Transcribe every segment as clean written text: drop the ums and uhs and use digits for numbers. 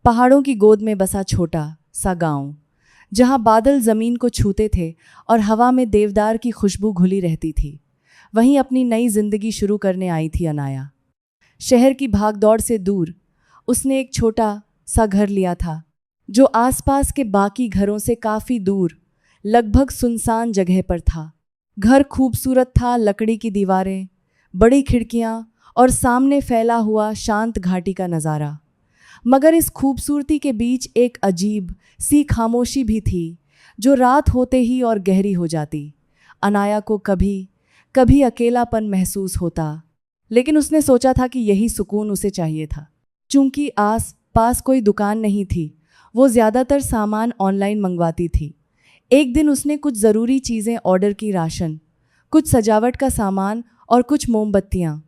पहाड़ों की गोद में बसा छोटा सा गांव, जहां बादल जमीन को छूते थे और हवा में देवदार की खुशबू घुली रहती थी। वहीं अपनी नई जिंदगी शुरू करने आई थी अनाया। शहर की भागदौड़ से दूर उसने एक छोटा सा घर लिया था, जो आसपास के बाकी घरों से काफ़ी दूर, लगभग सुनसान जगह पर था। घर खूबसूरत था, लकड़ी की दीवारें, बड़ी खिड़कियां और सामने फैला हुआ शांत घाटी का नज़ारा। मगर इस खूबसूरती के बीच एक अजीब सी खामोशी भी थी, जो रात होते ही और गहरी हो जाती। अनाया को कभी कभी अकेलापन महसूस होता, लेकिन उसने सोचा था कि यही सुकून उसे चाहिए था। चूंकि आस पास कोई दुकान नहीं थी, वो ज़्यादातर सामान ऑनलाइन मंगवाती थी। एक दिन उसने कुछ ज़रूरी चीज़ें ऑर्डर की, राशन, कुछ सजावट का सामान और कुछ मोमबत्तियाँ।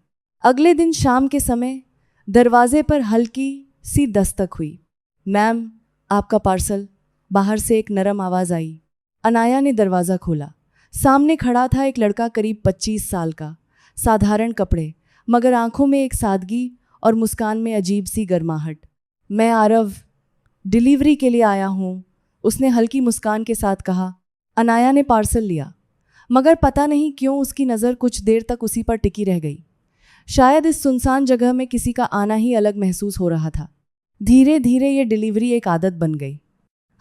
अगले दिन शाम के समय दरवाजे पर हल्की सी दस्तक हुई। मैम, आपका पार्सल, बाहर से एक नरम आवाज़ आई। अनाया ने दरवाज़ा खोला। सामने खड़ा था एक लड़का करीब 25 साल का, साधारण कपड़े, मगर आंखों में एक सादगी और मुस्कान में अजीब सी गर्माहट। मैं आरव, डिलीवरी के लिए आया हूँ, उसने हल्की मुस्कान के साथ कहा। अनाया ने पार्सल लिया, मगर पता नहीं क्यों उसकी नज़र कुछ देर तक उसी पर टिकी रह गई। शायद इस सुनसान जगह में किसी का आना ही अलग महसूस हो रहा था। धीरे धीरे ये डिलीवरी एक आदत बन गई।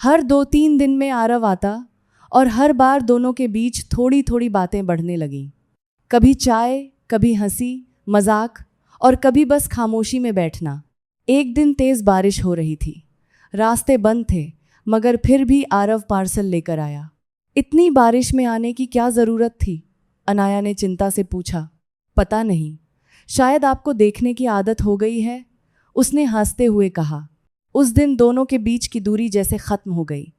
हर 2-3 दिन में आरव आता और हर बार दोनों के बीच थोड़ी थोड़ी बातें बढ़ने लगीं। कभी चाय, कभी हंसी मजाक और कभी बस खामोशी में बैठना। एक दिन तेज़ बारिश हो रही थी, रास्ते बंद थे, मगर फिर भी आरव पार्सल लेकर आया। इतनी बारिश में आने की क्या ज़रूरत थी? अनाया ने चिंता से पूछा। पता नहीं, शायद आपको देखने की आदत हो गई है, उसने हंसते हुए कहा। उस दिन दोनों के बीच की दूरी जैसे ख़त्म हो गई।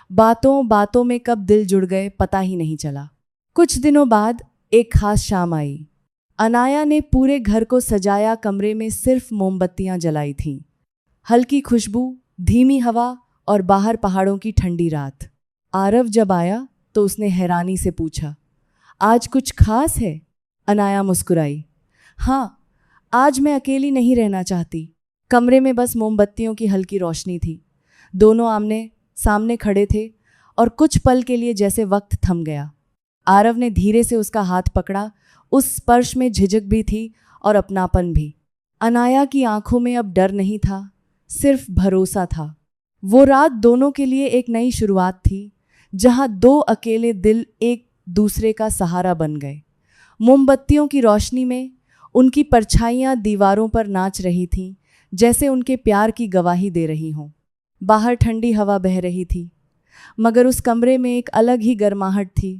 बातों बातों में कब दिल जुड़ गए पता ही नहीं चला। कुछ दिनों बाद एक खास शाम आई। अनाया ने पूरे घर को सजाया, कमरे में सिर्फ मोमबत्तियां जलाई थीं। हल्की खुशबू, धीमी हवा और बाहर पहाड़ों की ठंडी रात। आरव जब आया तो उसने हैरानी से पूछा, आज कुछ खास है? अनाया मुस्कुराई। हाँ, आज मैं अकेली नहीं रहना चाहती। कमरे में बस मोमबत्तियों की हल्की रोशनी थी। दोनों आमने सामने खड़े थे और कुछ पल के लिए जैसे वक्त थम गया। आरव ने धीरे से उसका हाथ पकड़ा। उस स्पर्श में झिझक भी थी और अपनापन भी। अनाया की आंखों में अब डर नहीं था, सिर्फ भरोसा था। वो रात दोनों के लिए एक नई शुरुआत थी, जहां दो अकेले दिल एक दूसरे का सहारा बन गए। मोमबत्तियों की रोशनी में उनकी परछाइयां दीवारों पर नाच रही थीं, जैसे उनके प्यार की गवाही दे रही हों। बाहर ठंडी हवा बह रही थी, मगर उस कमरे में एक अलग ही गर्माहट थी,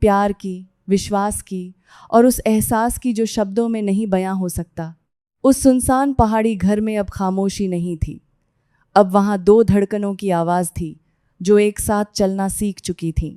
प्यार की, विश्वास की और उस एहसास की जो शब्दों में नहीं बयां हो सकता। उस सुनसान पहाड़ी घर में अब खामोशी नहीं थी। अब वहां दो धड़कनों की आवाज़ थी, जो एक साथ चलना सीख चुकी थीं।